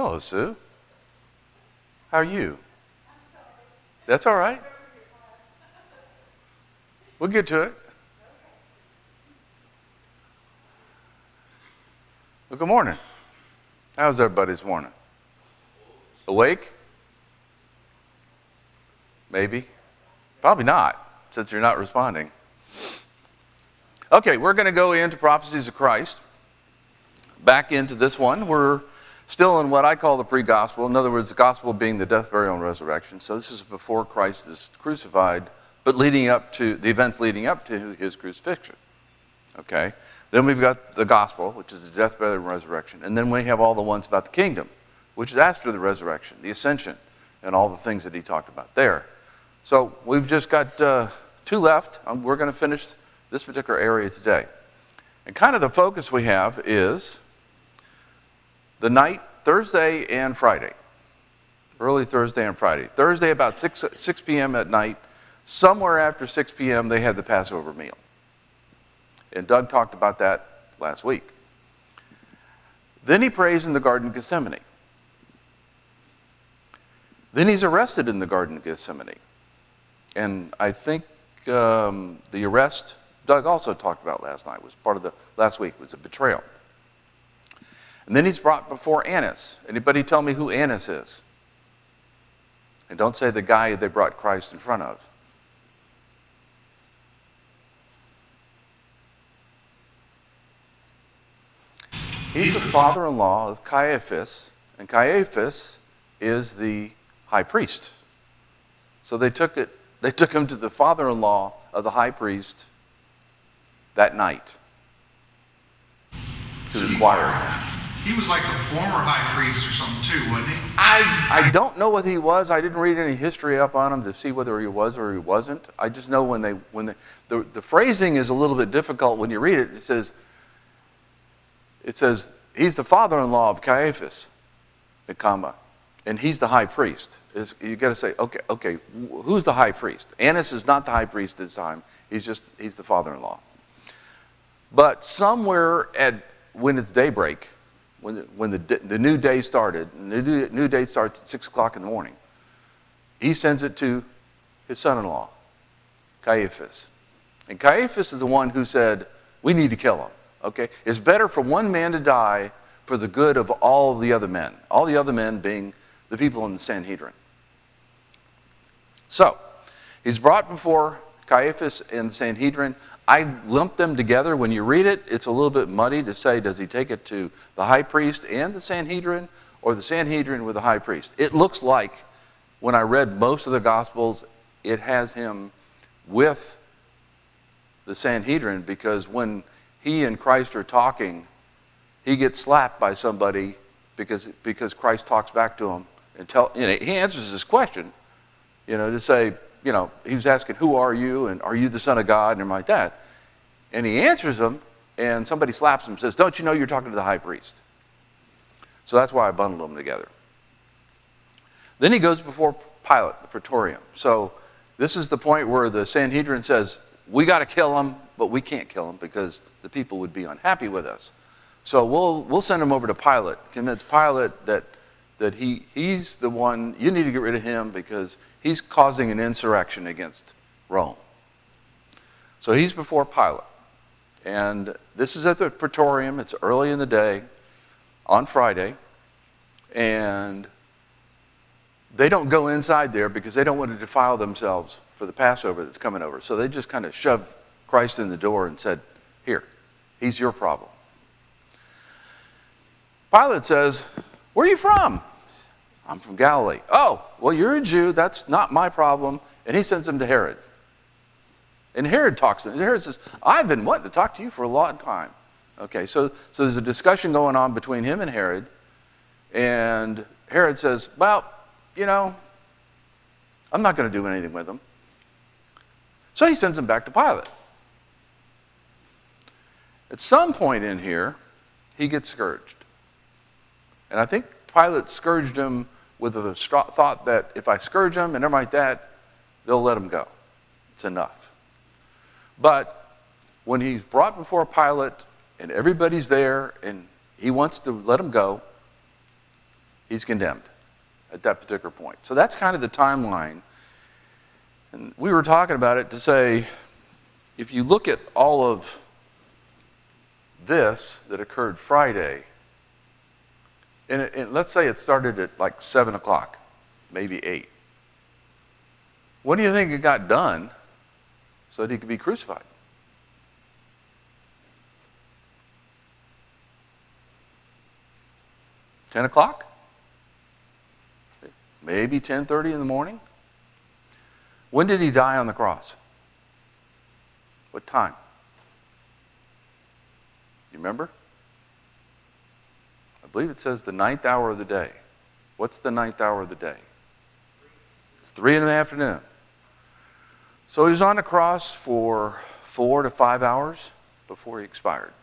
Hello, Sue. How are you? That's all right. We'll get to it. Well, good morning. How's everybody this morning? Awake? Maybe. Probably not, since you're not responding. Okay, we're going to go into Prophecies of Christ. Back into this one. We're still in what I call the pre-gospel. In other words, the gospel being the death, burial, and resurrection. So this is before Christ is crucified, but leading up to the events leading up to his crucifixion. Okay? Then we've got the gospel, which is the death, burial, and resurrection. And then we have all the ones about the kingdom, which is after the resurrection, the ascension, and all the things that he talked about there. So we've just got 2 left. We're going to finish this particular area today. And kind of the focus we have is the night, Thursday and Friday. Early Thursday and Friday. Thursday about 6 p.m. at night. Somewhere after 6 p.m. they had the Passover meal. And Doug talked about that last week. Then he prays in the Garden of Gethsemane. Then he's arrested in the Garden of Gethsemane. And I think the arrest, Doug also talked about last night, was part of the last week, was a betrayal. And then he's brought before Annas. Anybody tell me who Annas is? And don't say the guy they brought Christ in front of. He's the father-in-law of Caiaphas, and Caiaphas is the high priest. So they took him to the father-in-law of the high priest that night to inquire him. He was like the former high priest or something too, wasn't he? I don't know what he was. I didn't read any history up on him to see whether he was or he wasn't. I just know the phrasing is a little bit difficult when you read it. It says he's the father-in-law of Caiaphas, and he's the high priest. You got to say, okay, who's the high priest? Annas is not the high priest this time. He's the father-in-law. But somewhere when it's daybreak, when the new day started, and the new day starts at 6 o'clock in the morning, he sends it to his son-in-law, Caiaphas. And Caiaphas is the one who said, we need to kill him. Okay? It's better for one man to die for the good of all the other men. All the other men being the people in the Sanhedrin. So, he's brought before Caiaphas and the Sanhedrin. I lumped them together. When you read it, it's a little bit muddy to say, does he take it to the high priest and the Sanhedrin, or the Sanhedrin with the high priest? It looks like, when I read most of the Gospels, it has him with the Sanhedrin, because when he and Christ are talking, he gets slapped by somebody because Christ talks back to him and he answers his question, to say, he was asking, who are you? And are you the Son of God? And everything like that. And he answers him, and somebody slaps him and says, don't you know you're talking to the high priest? So that's why I bundled them together. Then he goes before Pilate, the Praetorium. So this is the point where the Sanhedrin says, we got to kill him, but we can't kill him because the people would be unhappy with us. So we'll send him over to Pilate, convince Pilate that he's the one, you need to get rid of him because he's causing an insurrection against Rome. So he's before Pilate. And this is at the Praetorium. It's early in the day on Friday. And they don't go inside there because they don't want to defile themselves for the Passover that's coming over. So they just kind of shoved Christ in the door and said, here, he's your problem. Pilate says, where are you from? I'm from Galilee. Oh, well, you're a Jew. That's not my problem. And he sends him to Herod. And Herod talks to him. Herod says, I've been wanting to talk to you for a long time. Okay, so there's a discussion going on between him and Herod. And Herod says, well, I'm not going to do anything with him. So he sends him back to Pilate. At some point in here, he gets scourged. And I think Pilate scourged him with the thought that if I scourge him and everything like that, they'll let him go. It's enough. But when he's brought before Pilate and everybody's there and he wants to let him go, He's condemned at that particular point. So that's kind of the timeline. And we were talking about it to say, if you look at all of this that occurred Friday, and let's say it started at like 7 o'clock, maybe 8. When do you think it got done so that he could be crucified? $10 o'clock? Maybe 10:30 in the morning? When did he die on the cross? What time? You remember? I believe it says the 9th hour of the day. What's the 9th hour of the day? It's 3 in the afternoon. So he was on the cross for 4 to 5 hours before he expired.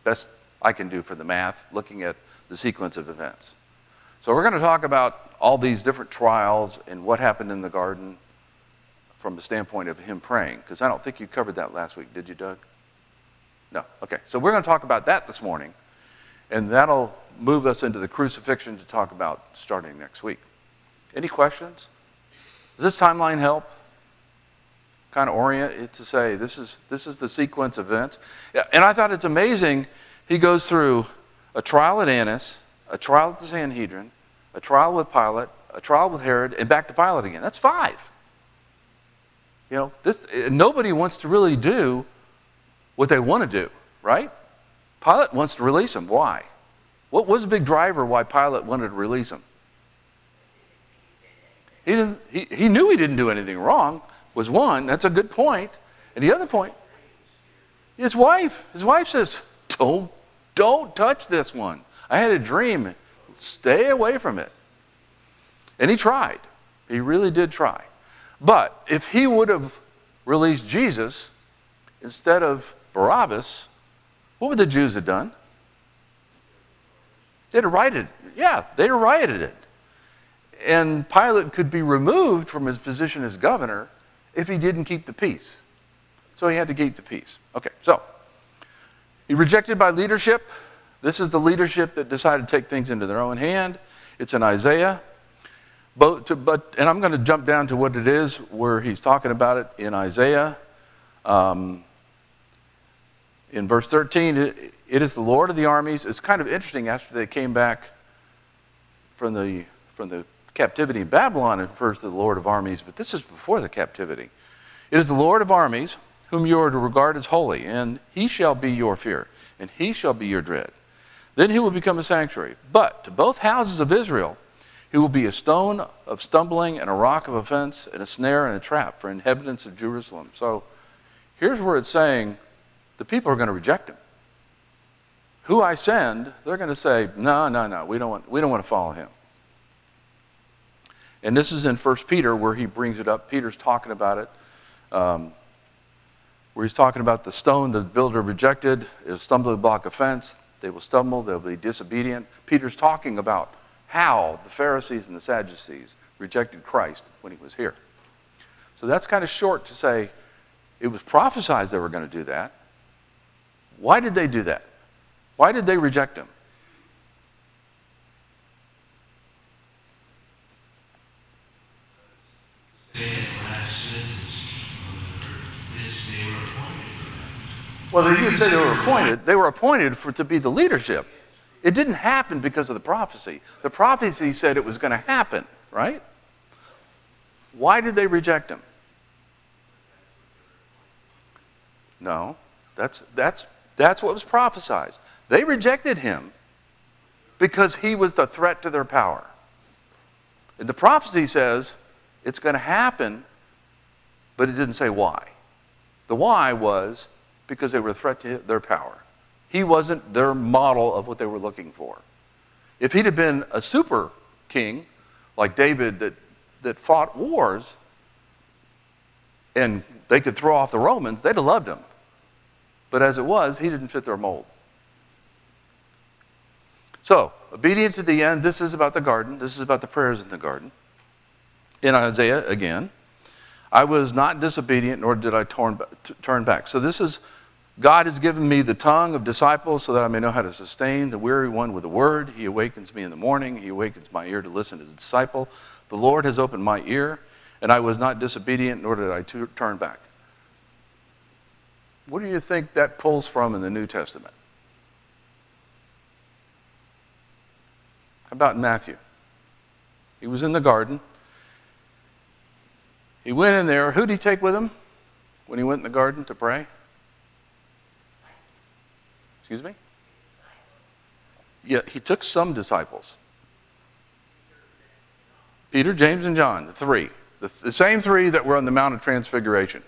Best I can do for the math, looking at the sequence of events. So we're going to talk about all these different trials and what happened in the garden from the standpoint of him praying, because I don't think you covered that last week, did you, Doug? No. Okay. So we're going to talk about that this morning, and that'll move us into the crucifixion to talk about starting next week. Any questions? Does this timeline help? Kind of orient it to say this is the sequence of events. Yeah, and I thought it's amazing. He goes through a trial at Annas, a trial at the Sanhedrin, a trial with Pilate, a trial with Herod, and back to Pilate again. That's 5. You know, nobody wants to really do what they want to do, right? Pilate wants to release him. Why? What was the big driver why Pilate wanted to release him? He knew he didn't do anything wrong, was one. That's a good point. And the other point, his wife. His wife says, don't touch this one. I had a dream. Stay away from it. And he tried. He really did try. But if he would have released Jesus instead of Barabbas, what would the Jews have done? They'd have rioted. Yeah, they'd have rioted it. And Pilate could be removed from his position as governor if he didn't keep the peace. So he had to keep the peace. Okay, so he rejected by leadership. This is the leadership that decided to take things into their own hand. It's in Isaiah. And I'm going to jump down to what it is where he's talking about it in Isaiah. In verse 13, it is the Lord of the armies. It's kind of interesting after they came back from the captivity in Babylon, it refers to the Lord of armies, but this is before the captivity. It is the Lord of armies whom you are to regard as holy, and he shall be your fear, and he shall be your dread. Then he will become a sanctuary. But to both houses of Israel, he will be a stone of stumbling and a rock of offense and a snare and a trap for inhabitants of Jerusalem. So here's where it's saying the people are going to reject him. Who I send, they're going to say, no, we don't want to follow him. And this is in 1 Peter where he brings it up. Peter's talking about it, where he's talking about the stone the builder rejected is a stumbling block offense. They will stumble, they'll be disobedient. Peter's talking about how the Pharisees and the Sadducees rejected Christ when he was here. So that's kind of short to say it was prophesied they were going to do that. Why did they do that? Why did they reject him? Well, you could say they were appointed. They were appointed to be the leadership. It didn't happen because of the prophecy. The prophecy said it was going to happen, right? Why did they reject him? No, that's what was prophesied. They rejected him because he was the threat to their power. And the prophecy says it's going to happen, but it didn't say why. The why was because they were a threat to their power. He wasn't their model of what they were looking for. If he'd have been a super king, like David, that fought wars, and they could throw off the Romans, they'd have loved him. But as it was, he didn't fit their mold. So, obedience to the end, this is about the garden. This is about the prayers in the garden. In Isaiah, again, I was not disobedient, nor did I turn back. So this is God has given me the tongue of disciples so that I may know how to sustain the weary one with a word. He awakens me in the morning. He awakens my ear to listen to his disciple. The Lord has opened my ear, and I was not disobedient, nor did I turn back. What do you think that pulls from in the New Testament? How about Matthew? He was in the garden. He went in there. Who did he take with him when he went in the garden to pray? Excuse me? Yeah, he took some disciples. Peter, James, and John, the three. The same three that were on the Mount of Transfiguration.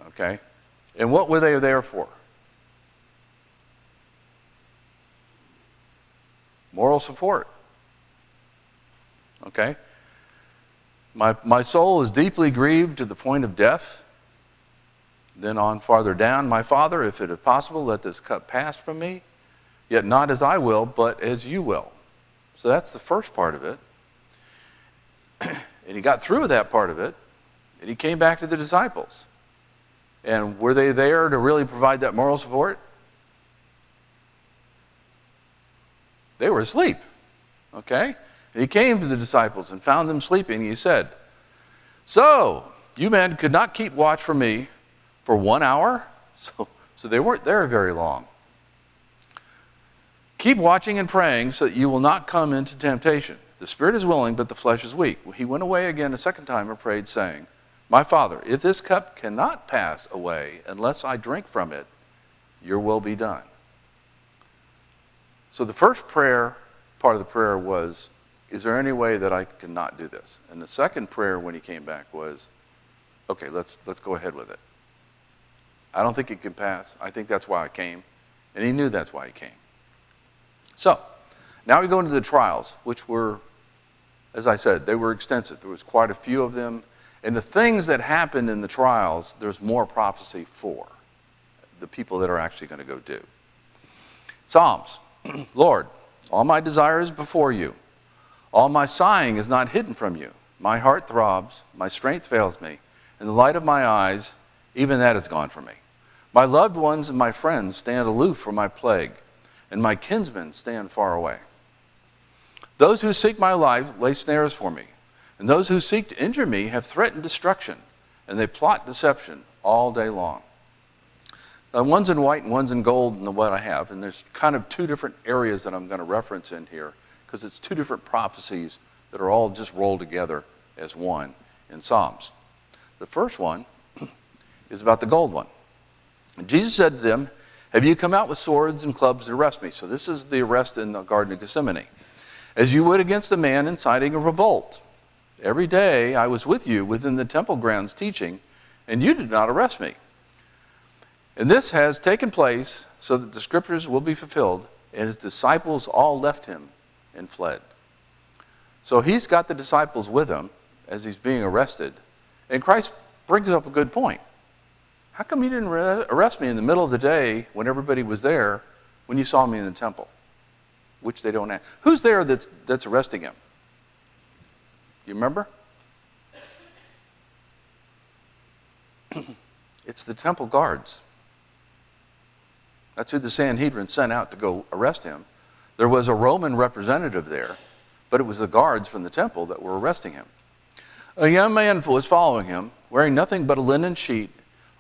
Okay? And what were they there for? Moral support. Okay? My soul is deeply grieved to the point of death. Then on farther down, my Father, if it is possible, let this cup pass from me. Yet not as I will, but as you will. So that's the first part of it. And he got through with that part of it, and he came back to the disciples. And were they there to really provide that moral support? They were asleep. Okay? And he came to the disciples and found them sleeping. He said, "So, you men could not keep watch for me for 1 hour?" So they weren't there very long. "Keep watching and praying so that you will not come into temptation. The spirit is willing, but the flesh is weak." He went away again a second time and prayed, saying, "My Father, if this cup cannot pass away unless I drink from it, your will be done." So the first part of the prayer was, is there any way that I cannot do this? And the second prayer when he came back was, okay, let's go ahead with it. I don't think it can pass. I think that's why I came. And he knew that's why he came. So, now we go into the trials, which were, as I said, they were extensive. There was quite a few of them. And the things that happened in the trials, there's more prophecy for the people that are actually going to go do. Psalms. Lord, all my desire is before you. All my sighing is not hidden from you. My heart throbs, my strength fails me, and the light of my eyes, even that is gone from me. My loved ones and my friends stand aloof from my plague, and my kinsmen stand far away. Those who seek my life lay snares for me, and those who seek to injure me have threatened destruction, and they plot deception all day long. Now, one's in white and one's in gold in the what I have, and there's kind of two different areas that I'm going to reference in here, because it's two different prophecies that are all just rolled together as one in Psalms. The first one is about the gold one. And Jesus said to them, "Have you come out with swords and clubs to arrest me?" So this is the arrest in the Garden of Gethsemane. "As you would against a man inciting a revolt. Every day I was with you within the temple grounds teaching, and you did not arrest me. And this has taken place so that the scriptures will be fulfilled, and his disciples all left him and fled." So he's got the disciples with him as he's being arrested. And Christ brings up a good point. How come you didn't arrest me in the middle of the day when everybody was there when you saw me in the temple? Which they don't ask. Who's there that's arresting him? You remember? It's the temple guards. That's who the Sanhedrin sent out to go arrest him. There was a Roman representative there, but it was the guards from the temple that were arresting him. A young man was following him, wearing nothing but a linen sheet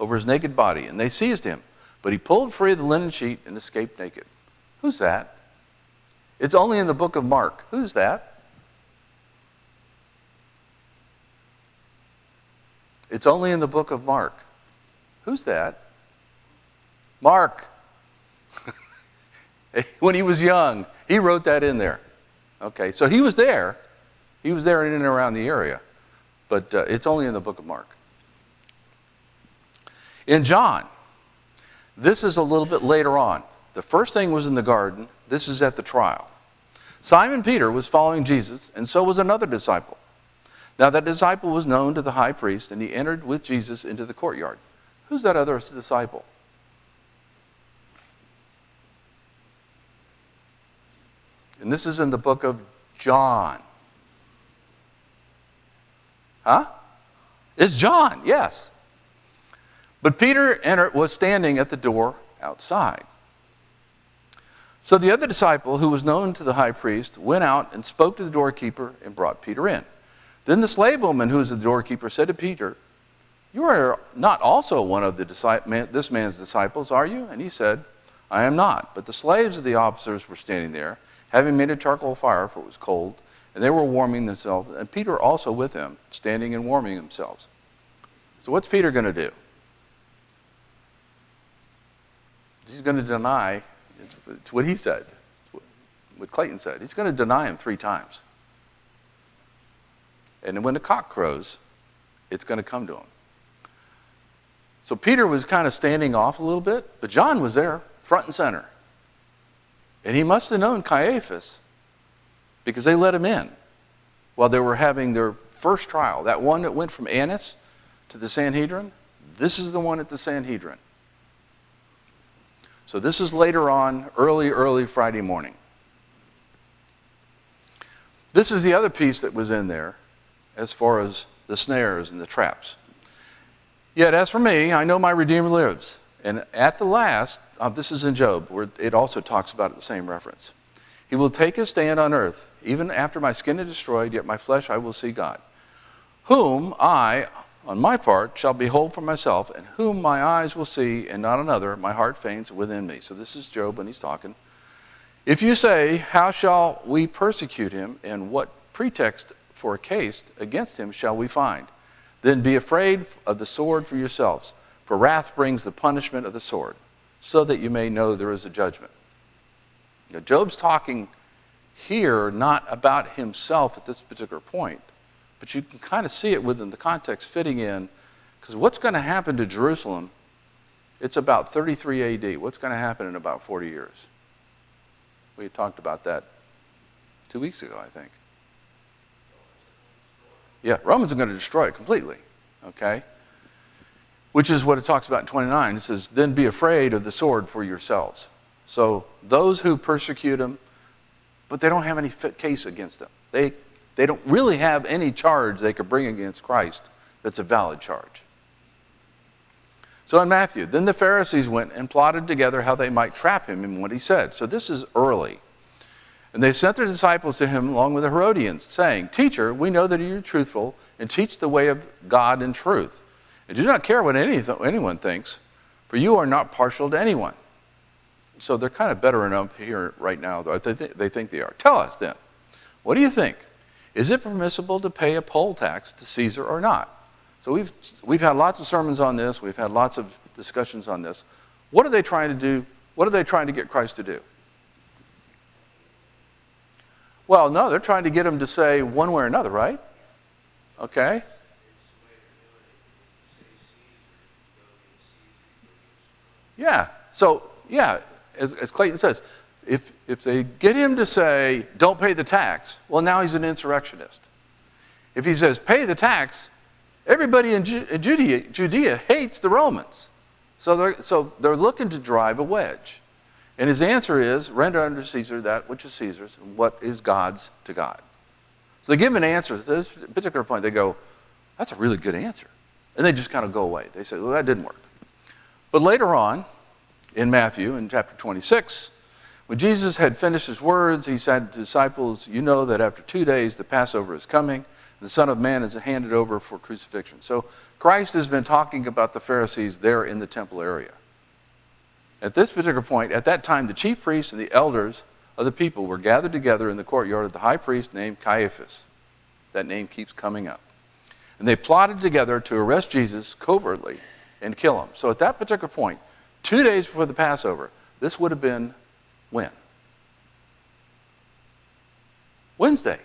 over his naked body, and they seized him. But he pulled free the linen sheet and escaped naked. Who's that? It's only in the book of Mark. Who's that? It's only in the book of Mark. Who's that? Mark. When he was young, he wrote that in there. Okay, so he was there. He was there in and around the area. But it's only in the book of Mark. In John, this is a little bit later on. The first thing was in the garden. This is at the trial. Simon Peter was following Jesus, and so was another disciple. Now that disciple was known to the high priest, and he entered with Jesus into the courtyard. Who's that other disciple? And this is in the book of John. Huh? It's John, yes. But Peter was standing at the door outside. So the other disciple, who was known to the high priest, went out and spoke to the doorkeeper and brought Peter in. Then the slave woman who was the doorkeeper said to Peter, "You are not also one of this man's disciples, are you?" And he said, "I am not." But the slaves of the officers were standing there, having made a charcoal fire, for it was cold, and they were warming themselves, and Peter also with them, standing and warming themselves. So what's Peter going to do? He's going to deny. It's what he said. It's what Clayton said. He's going to deny him 3 times. And when the cock crows, it's going to come to him. So Peter was kind of standing off a little bit, but John was there, front and center. And he must have known Caiaphas, because they let him in while they were having their first trial. That one that went from Annas to the Sanhedrin, this is the one at the Sanhedrin. So this is later on, early Friday morning. This is the other piece that was in there as far as the snares and the traps. "Yet as for me, I know my Redeemer lives. And at the last," this is in Job, where it also talks about it, the same reference. "He will take his stand on earth. Even after my skin is destroyed, yet my flesh I will see God. Whom I, on my part, shall behold for myself, and whom my eyes will see, and not another, my heart faints within me." So this is Job when he's talking. "If you say, how shall we persecute him, and what pretext for a case against him shall we find? Then be afraid of the sword for yourselves, for wrath brings the punishment of the sword, so that you may know there is a judgment." Now, Job's talking here not about himself at this particular point, but you can kind of see it within the context fitting in, because what's going to happen to Jerusalem, it's about 33 AD. What's going to happen in about 40 years? We had talked about that 2 weeks ago, I think. Yeah, Romans are going to destroy it completely, okay? Which is what it talks about in 29. It says, "Then be afraid of the sword for yourselves." So those who persecute him, but they don't have any fit case against them. They don't really have any charge they could bring against Christ that's a valid charge. So in Matthew, "Then the Pharisees went and plotted together how they might trap him in what he said." So this is early. "And they sent their disciples to him along with the Herodians, saying, 'Teacher, we know that you are truthful and teach the way of God in truth. And do not care what anyone thinks, for you are not partial to anyone.'" So they're kind of bettering up here right now, though. They think they are. "Tell us then, what do you think? Is it permissible to pay a poll tax to Caesar or not?" So we've had lots of sermons on this. We've had lots of discussions on this. What are they trying to do? What are they trying to get Christ to do? Well, no, they're trying to get him to say one way or another, right? Okay. Yeah. So, yeah, as Clayton says, if they get him to say, "Don't pay the tax," well, now he's an insurrectionist. If he says, "Pay the tax," everybody in Judea hates the Romans. So they're looking to drive a wedge. And his answer is, "Render unto Caesar that which is Caesar's, and what is God's to God." So they give him an answer. At this particular point, they go, "That's a really good answer." And they just kind of go away. They say, "Well, that didn't work." But later on, in Matthew, in chapter 26, when Jesus had finished his words, he said to the disciples, "You know that after 2 days the Passover is coming, and the Son of Man is handed over for crucifixion." So Christ has been talking about the Pharisees there in the temple area. At this particular point, at that time, the chief priests and the elders of the people were gathered together in the courtyard of the high priest named Caiaphas. That name keeps coming up. And they plotted together to arrest Jesus covertly and kill him. So at that particular point, 2 days before the Passover, this would have been when? Wednesday.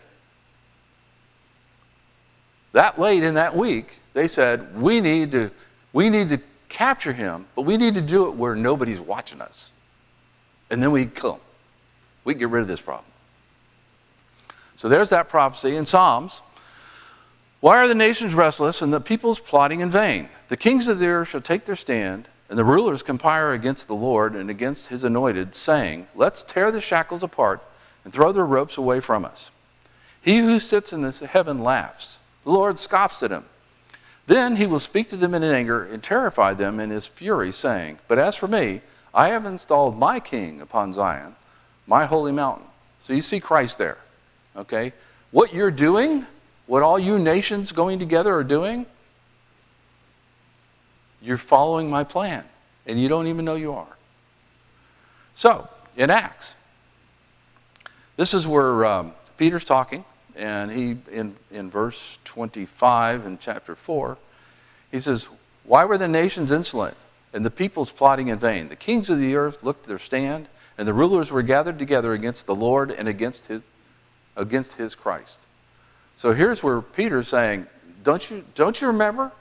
That late in that week, they said, we need to capture him, but we need to do it where nobody's watching us. And then we kill him. We can get rid of this problem. So there's that prophecy in Psalms. "Why are the nations restless and the peoples plotting in vain? The kings of the earth shall take their stand, and the rulers conspire against the Lord and against his anointed, saying, 'Let's tear the shackles apart and throw the ropes away from us.' He who sits in the heaven laughs. The Lord scoffs at him. Then he will speak to them in anger and terrify them in his fury, saying, But as for me, I have installed my king upon Zion, my holy mountain. So you see Christ there, okay? What you're doing, what all you nations going together are doing, you're following my plan, and you don't even know you are. So, in Acts, this is where Peter's talking, and he, in verse 25 in chapter 4, he says, Why were the nations insolent, and the peoples plotting in vain? The kings of the earth looked their stand, and the rulers were gathered together against the Lord and against his Christ. So here's where Peter's saying, don't you remember?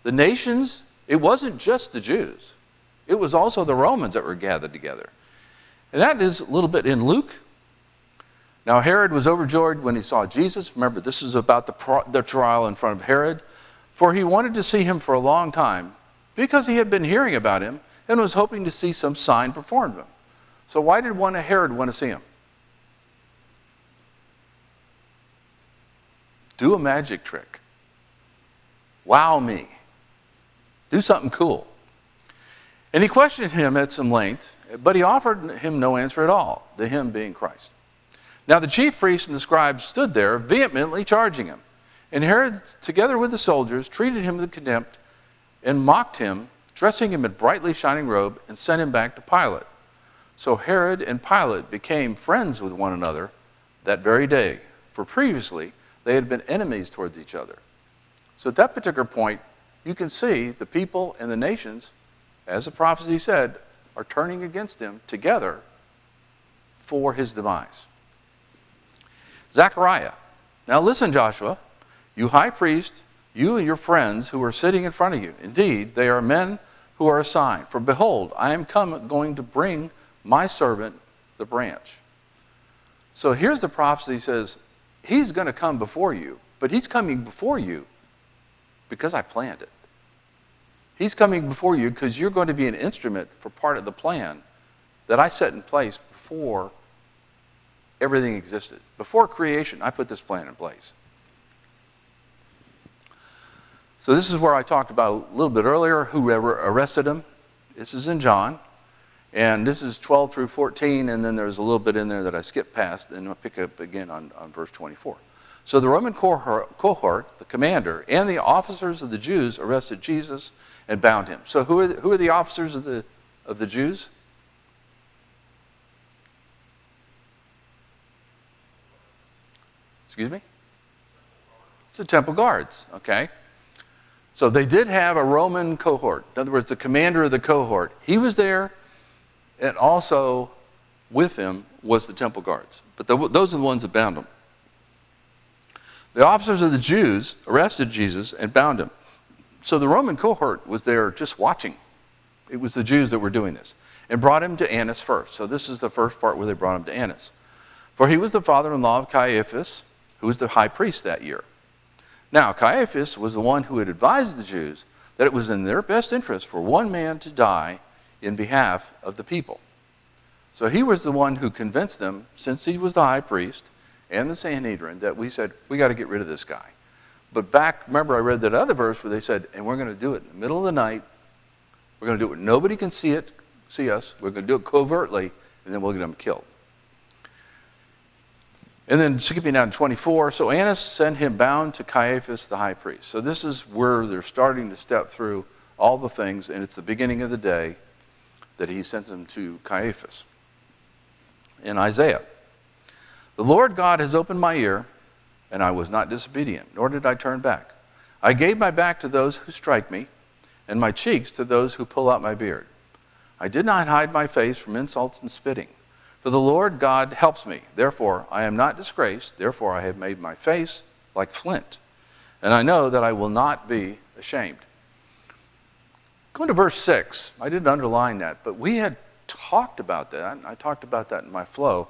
The nations, it wasn't just the Jews. It was also the Romans that were gathered together. And that is a little bit in Luke. Now Herod was overjoyed when he saw Jesus. Remember, this is about the trial in front of Herod. For he wanted to see him for a long time because he had been hearing about him and was hoping to see some sign performed of him. So why did Herod want to see him? Do a magic trick. Wow me. Do something cool. And he questioned him at some length, but he offered him no answer at all, the him being Christ. Now the chief priests and the scribes stood there, vehemently charging him. And Herod, together with the soldiers, treated him with contempt and mocked him, dressing him in a brightly shining robe, and sent him back to Pilate. So Herod and Pilate became friends with one another that very day, for previously they had been enemies towards each other. So at that particular point, you can see the people and the nations, as the prophecy said, are turning against him together for his demise. Zechariah. Now listen, Joshua, you high priest, you and your friends who are sitting in front of you. Indeed, they are men who are assigned. For behold, I am going to bring my servant, the branch. So here's the prophecy. He says, he's going to come before you, but he's coming before you because I planned it. He's coming before you because you're going to be an instrument for part of the plan that I set in place before everything existed. Before creation, I put this plan in place. So this is where I talked about a little bit earlier, whoever arrested him. This is in John. And this is 12 through 14, and then there's a little bit in there that I skipped past, and I'll pick up again on verse 24. So the Roman cohort, the commander, and the officers of the Jews arrested Jesus and bound him. So who are the officers of the Jews? Excuse me? It's the temple guards, okay? So they did have a Roman cohort. In other words, the commander of the cohort. He was there, and also with him was the temple guards. But those are the ones that bound him. The officers of the Jews arrested Jesus and bound him. So the Roman cohort was there just watching. It was the Jews that were doing this. And brought him to Annas first. So this is the first part where they brought him to Annas. For he was the father-in-law of Caiaphas, who was the high priest that year. Now, Caiaphas was the one who had advised the Jews that it was in their best interest for one man to die in behalf of the people. So he was the one who convinced them, since he was the high priest and the Sanhedrin, that we said, we got to get rid of this guy. But back, remember I read that other verse where they said, and we're going to do it in the middle of the night. We're going to do it when nobody can see us. We're going to do it covertly, and then we'll get them killed. And then skipping down to 24, so Annas sent him bound to Caiaphas the high priest. So this is where they're starting to step through all the things, and it's the beginning of the day that he sends them to Caiaphas. In Isaiah, the Lord God has opened my ear, and I was not disobedient, nor did I turn back. I gave my back to those who strike me, and my cheeks to those who pull out my beard. I did not hide my face from insults and spitting. For the Lord God helps me. Therefore, I am not disgraced. Therefore, I have made my face like flint. And I know that I will not be ashamed. Going to verse 6. I didn't underline that, but we had talked about that. I talked about that in my flow.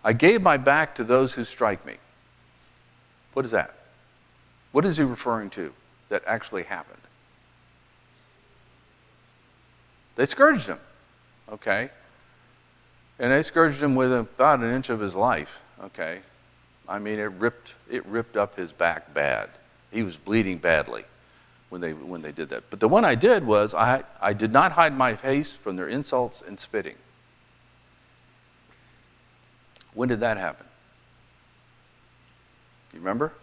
I gave my back to those who strike me. What is that? What is he referring to that actually happened? They scourged him. Okay. And they scourged him with about an inch of his life, okay? I mean, it ripped up his back bad. He was bleeding badly. when they did that. But the one I did was, I did not hide my face from their insults and spitting. When did that happen? You remember?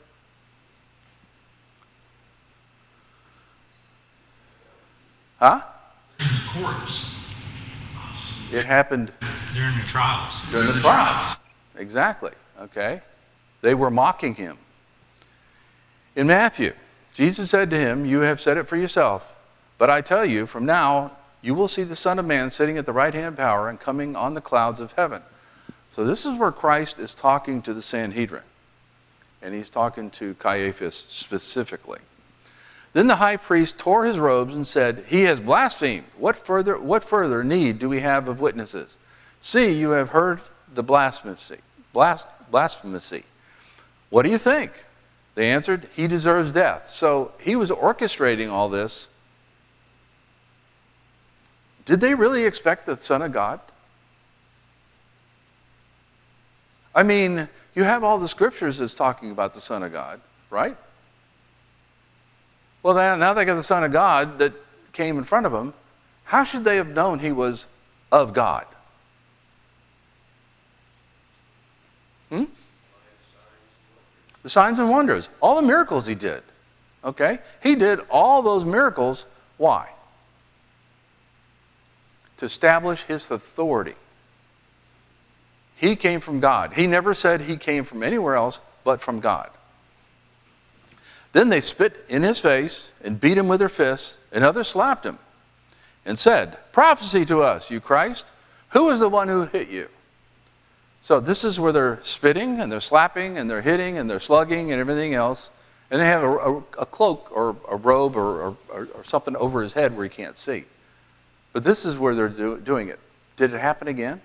Huh? In the courts, It happened during the trials. during the trials. Exactly. Okay. They were mocking him. In Matthew, Jesus said to him, "You have said it for yourself, but I tell you, from now you will see the Son of Man sitting at the right hand of power and coming on the clouds of heaven." So this is where Christ is talking to the Sanhedrin. And he's talking to Caiaphas specifically. Then the high priest tore his robes and said, "He has blasphemed. What further need do we have of witnesses? See, you have heard the blasphemy. What do you think?" They answered, "He deserves death." So he was orchestrating all this. Did they really expect the Son of God? I mean, you have all the scriptures that's talking about the Son of God, right? Well, now they got the Son of God that came in front of them. How should they have known he was of God? The signs and wonders. All the miracles he did. Okay? He did all those miracles. Why? To establish his authority. He came from God. He never said he came from anywhere else but from God. Then they spit in his face and beat him with their fists, and others slapped him and said, "Prophesy to us, you Christ. Who is the one who hit you?" So this is where they're spitting and they're slapping and they're hitting and they're slugging and everything else. And they have a cloak or a robe or something over his head where he can't see. But this is where they're doing it. Did it happen again?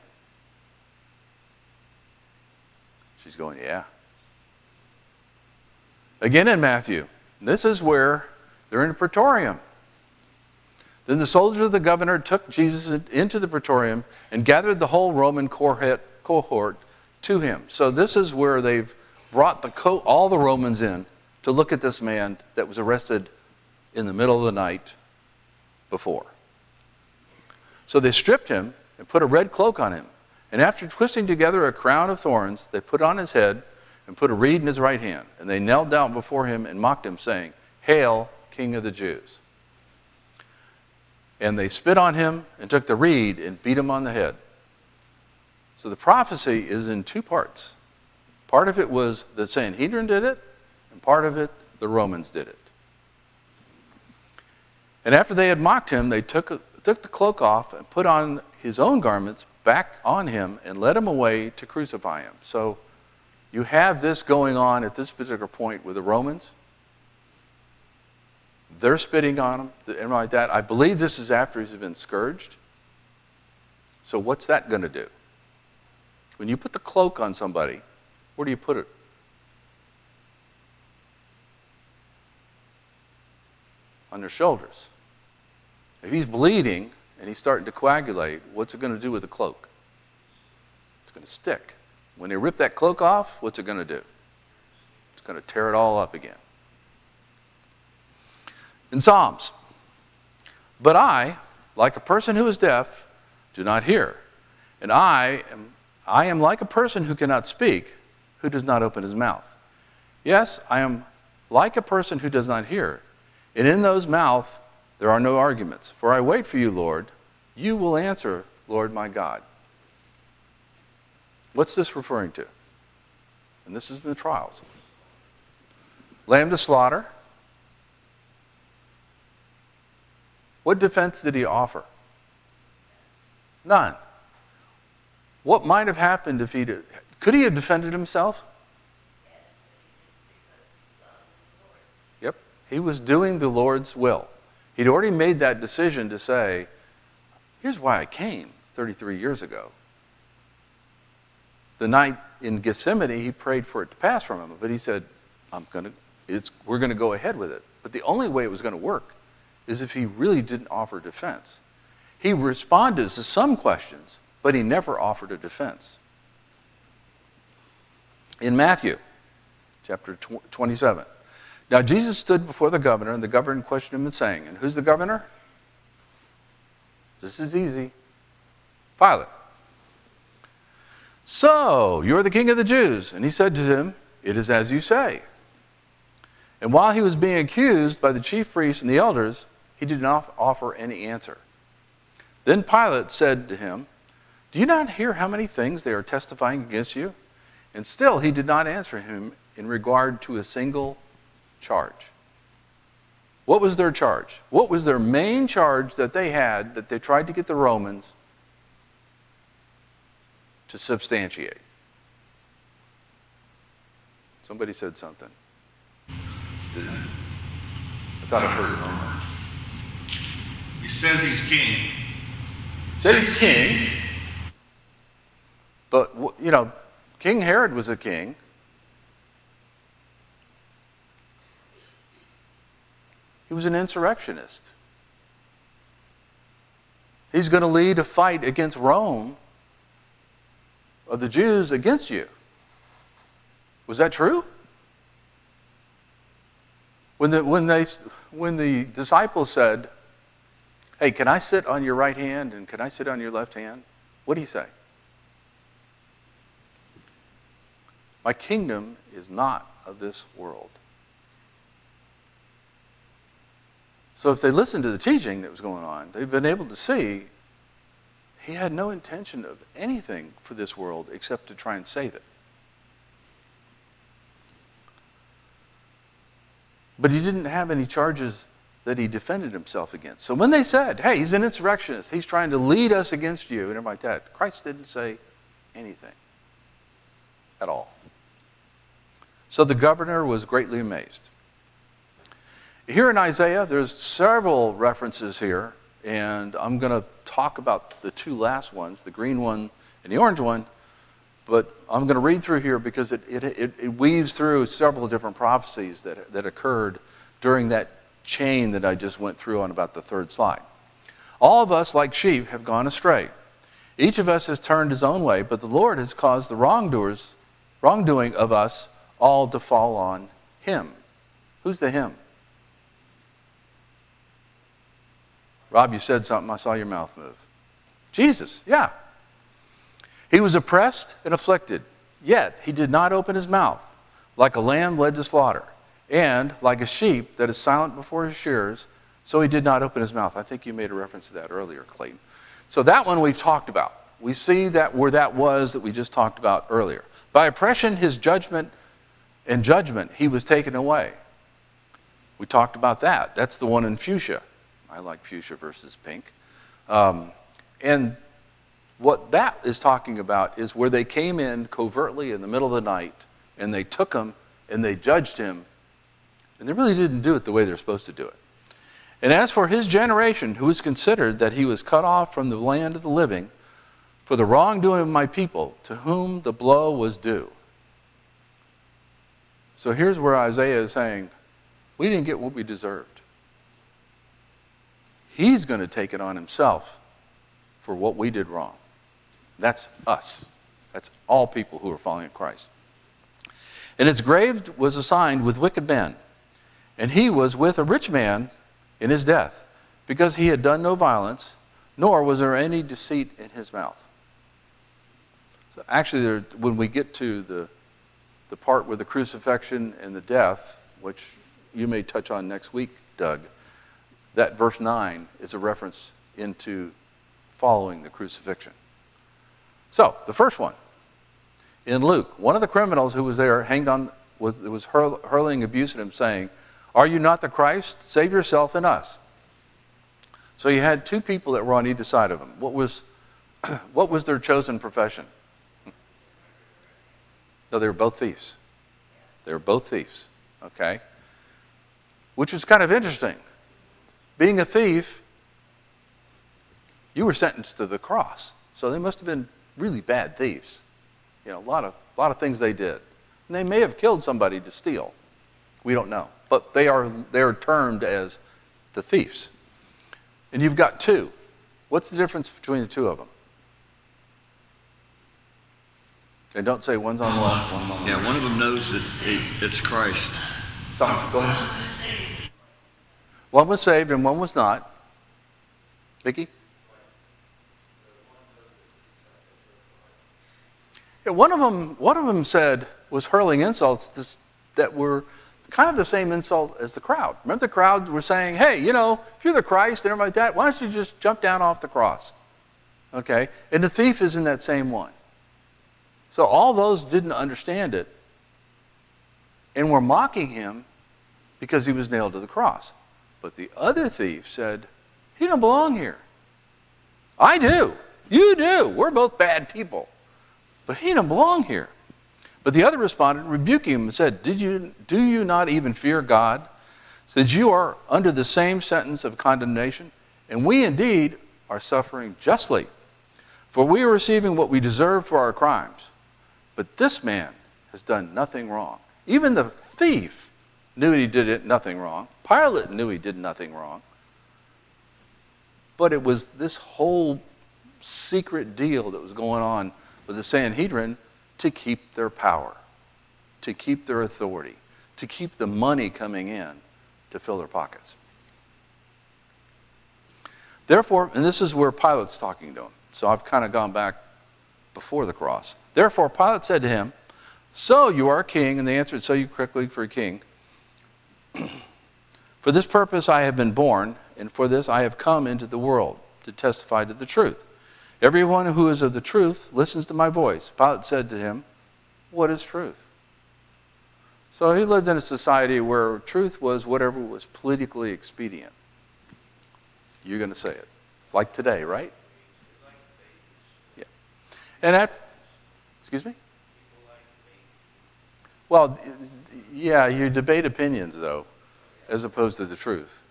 She's going, yeah. Again in Matthew, this is where they're in the praetorium. Then the soldiers of the governor took Jesus into the praetorium and gathered the whole Roman cohort to him. So this is where they've brought all the Romans in to look at this man that was arrested in the middle of the night before. So they stripped him and put a red cloak on him. And after twisting together a crown of thorns, they put on his head and put a reed in his right hand. And they knelt down before him and mocked him, saying, "Hail, King of the Jews." And they spit on him and took the reed and beat him on the head. So the prophecy is in two parts. Part of it was the Sanhedrin did it, and part of it the Romans did it. And after they had mocked him, they took the cloak off and put on his own garments back on him and led him away to crucify him. So you have this going on at this particular point with the Romans. They're spitting on him and like that. I believe this is after he's been scourged. So what's that going to do? When you put the cloak on somebody, where do you put it? On their shoulders. If he's bleeding and he's starting to coagulate, what's it going to do with the cloak? It's going to stick. When they rip that cloak off, what's it going to do? It's going to tear it all up again. In Psalms, "But I, like a person who is deaf, do not hear. And I am like a person who cannot speak, who does not open his mouth. Yes, I am like a person who does not hear. And in those mouth there are no arguments. For I wait for you, Lord. You will answer, Lord my God." What's this referring to? And this is the trials. Lamb to slaughter. What defense did he offer? None. What might have happened if he did? Could he have defended himself? Yep. He was doing the Lord's will. He'd already made that decision to say, here's why I came 33 years ago. The night in Gethsemane, he prayed for it to pass from him, but he said, we're going to go ahead with it. But the only way it was going to work is if he really didn't offer defense. He responded to some questions, but he never offered a defense. In Matthew chapter 27, Now Jesus stood before the governor, and the governor questioned him and saying, and who's the governor? This is easy. Pilate. So, you're the king of the Jews. And he said to him, it is as you say. And while he was being accused by the chief priests and the elders, he did not offer any answer. Then Pilate said to him, do you not hear how many things they are testifying against you? And still he did not answer him in regard to a single charge. What was their charge? What was their main charge that they had that they tried to get the Romans to substantiate? Somebody said something. Didn't I? I thought I heard it wrong. He says he's king. Said he's king. But, King Herod was a king. He was an insurrectionist. He's going to lead a fight against Rome of the Jews against you. Was that true? When the disciples said, hey, can I sit on your right hand and can I sit on your left hand? What did he say? My kingdom is not of this world. So if they listened to the teaching that was going on, they've been able to see he had no intention of anything for this world except to try and save it. But he didn't have any charges that he defended himself against. So when they said, hey, he's an insurrectionist, he's trying to lead us against you, and everything like that, Christ didn't say anything at all. So the governor was greatly amazed. Here in Isaiah, there's several references here, and I'm going to talk about the two last ones, the green one and the orange one, but I'm going to read through here because it weaves through several different prophecies that occurred during that chain that I just went through on about the third slide. All of us, like sheep, have gone astray. Each of us has turned his own way, but the Lord has caused the wrongdoing of us all to fall on him. Who's the him? Rob, you said something. I saw your mouth move. Jesus, yeah. He was oppressed and afflicted, yet he did not open his mouth, like a lamb led to slaughter, and like a sheep that is silent before his shearers, so he did not open his mouth. I think you made a reference to that earlier, Clayton. So that one we've talked about. We see that where that was that we just talked about earlier. By oppression, his judgment, he was taken away. We talked about that. That's the one in fuchsia. I like fuchsia versus pink. And what that is talking about is where they came in covertly in the middle of the night, and they took him, and they judged him, and they really didn't do it the way they're supposed to do it. And as for his generation, who was considered that he was cut off from the land of the living, for the wrongdoing of my people, to whom the blow was due. So here's where Isaiah is saying, we didn't get what we deserved. He's going to take it on himself for what we did wrong. That's us. That's all people who are following Christ. And his grave was assigned with wicked men, and he was with a rich man in his death, because he had done no violence, nor was there any deceit in his mouth. So actually, when we get to the part with the crucifixion and the death, which you may touch on next week, Doug, that verse 9 is a reference into following the crucifixion. So, the first one, in Luke, one of the criminals who was there hanged on, was hurling abuse at him, saying, are you not the Christ? Save yourself and us. So you had two people that were on either side of him. What was their chosen profession? No, they were both thieves. They were both thieves, okay? Which was kind of interesting. Being a thief, you were sentenced to the cross. So they must have been really bad thieves. You know, a lot of things they did. And they may have killed somebody to steal. We don't know. But they are termed as the thieves. And you've got two. What's the difference between the two of them? And don't say one's on the left, one's on the right. Yeah, one of them knows that it's Christ. Go ahead. One was saved and one was not. Vicki? Yeah, one of them said, was hurling insults that were kind of the same insult as the crowd. Remember the crowd were saying, hey, if you're the Christ and everybody like that, why don't you just jump down off the cross? Okay? And the thief is in that same one. So all those didn't understand it and were mocking him because he was nailed to the cross. But the other thief said, he don't belong here. I do. You do. We're both bad people. But he don't belong here. But the other responded, rebuking him and said, do you not even fear God, since you are under the same sentence of condemnation? And we indeed are suffering justly, for we are receiving what we deserve for our crimes. But this man has done nothing wrong. Even the thief knew he did nothing wrong. Pilate knew he did nothing wrong. But it was this whole secret deal that was going on with the Sanhedrin to keep their power, to keep their authority, to keep the money coming in to fill their pockets. Therefore, and this is where Pilate's talking to him. So I've kind of gone back before the cross. Therefore, Pilate said to him, so you are a king? And they answered, so you quickly for a king. For this purpose I have been born, and for this I have come into the world, to testify to the truth. Everyone who is of the truth listens to my voice. Pilate said to him, what is truth? So he lived in a society where truth was whatever was politically expedient. You're going to say it. It's like today, right? Yeah. And excuse me? Well, yeah, you debate opinions, though, as opposed to the truth.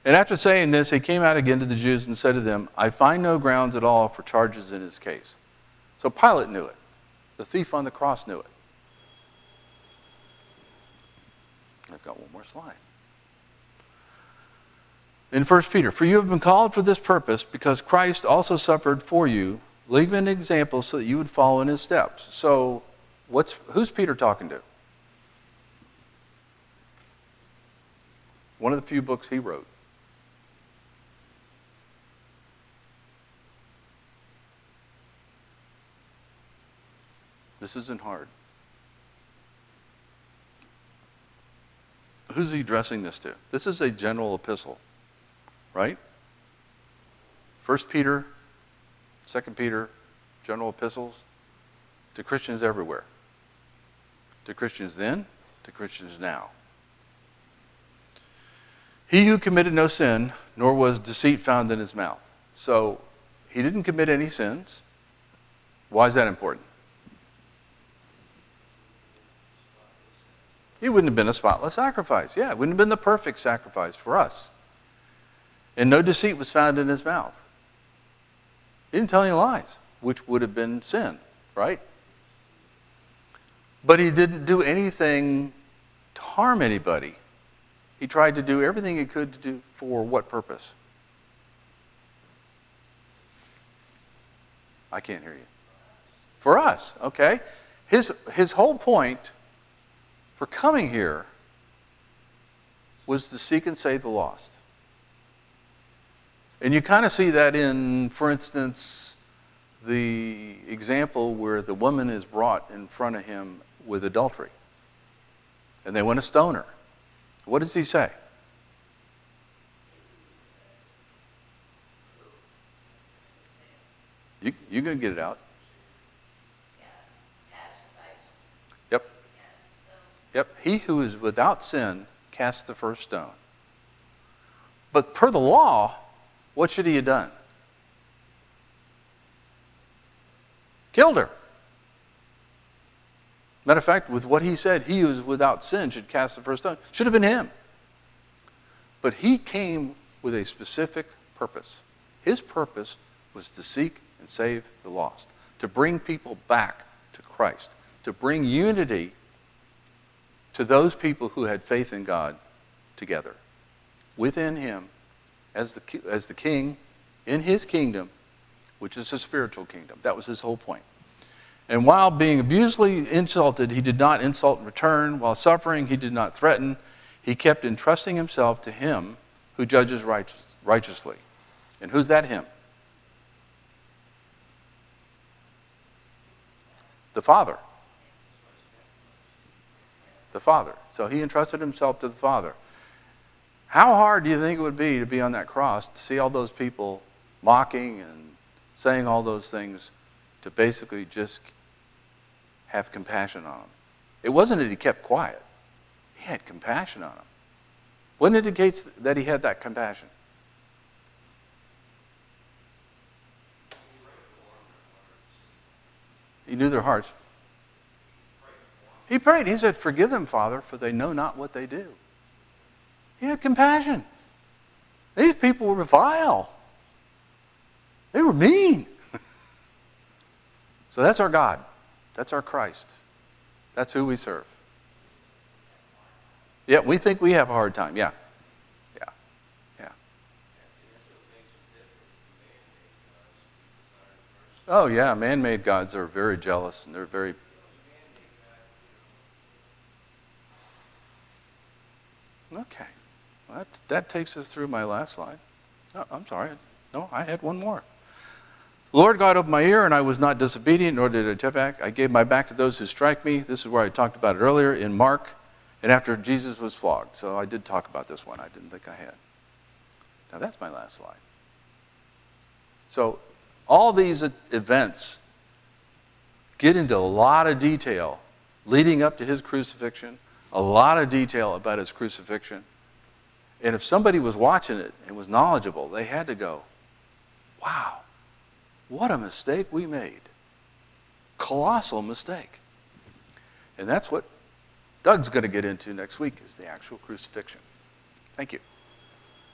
And after saying this, he came out again to the Jews and said to them, I find no grounds at all for charges in his case. So Pilate knew it. The thief on the cross knew it. I've got one more slide. In 1 Peter, for you have been called for this purpose, because Christ also suffered for you, leaving an example so that you would follow in his steps. So who's Peter talking to? One of the few books he wrote. This isn't hard. Who's he addressing this to? This is a general epistle, right? 1 Peter, 2 Peter, general epistles to Christians everywhere. To Christians then, to Christians now. He who committed no sin, nor was deceit found in his mouth. So he didn't commit any sins. Why is that important? He wouldn't have been a spotless sacrifice. Yeah, it wouldn't have been the perfect sacrifice for us. And no deceit was found in his mouth. He didn't tell any lies, which would have been sin, right? But he didn't do anything to harm anybody. He tried to do everything he could to do for what purpose? I can't hear you. For us, okay? His whole point for coming here was to seek and save the lost. And you kind of see that in, for instance, the example where the woman is brought in front of him with adultery. And they want to stone her. What does he say? You're going to get it out. Yep. He who is without sin cast the first stone. But per the law, what should he have done? Killed her. Matter of fact, with what he said, he who is without sin should cast the first stone. Should have been him. But he came with a specific purpose. His purpose was to seek and save the lost, to bring people back to Christ, to bring unity to those people who had faith in God together, within him, as the king, in his kingdom, which is a spiritual kingdom. That was his whole point. And while being abusively insulted, he did not insult in return. While suffering, he did not threaten. He kept entrusting himself to him who judges righteously. And who's that him? The Father. The Father. So he entrusted himself to the Father. How hard do you think it would be to be on that cross, to see all those people mocking and saying all those things, to basically just have compassion on them? It wasn't that he kept quiet. He had compassion on them. What indicates that he had that compassion? He knew their hearts. He prayed. He said, "Forgive them, Father, for they know not what they do." He had compassion. These people were vile. They were mean. So that's our God. That's our Christ. That's who we serve. Yeah, we think we have a hard time. Yeah. Yeah. Yeah. Oh, yeah. Man-made gods are very jealous and they're very... Okay. Well, that takes us through my last slide. Oh, I'm sorry. No, I had one more. The Lord God opened my ear, and I was not disobedient, nor did I turn back. I gave my back to those who strike me. This is where I talked about it earlier in Mark, and after Jesus was flogged. So I did talk about this one. I didn't think I had. Now that's my last slide. So all these events get into a lot of detail leading up to his crucifixion, a lot of detail about his crucifixion. And if somebody was watching it and was knowledgeable, they had to go, wow, what a mistake we made. Colossal mistake. And that's what Doug's going to get into next week, is the actual crucifixion. Thank you.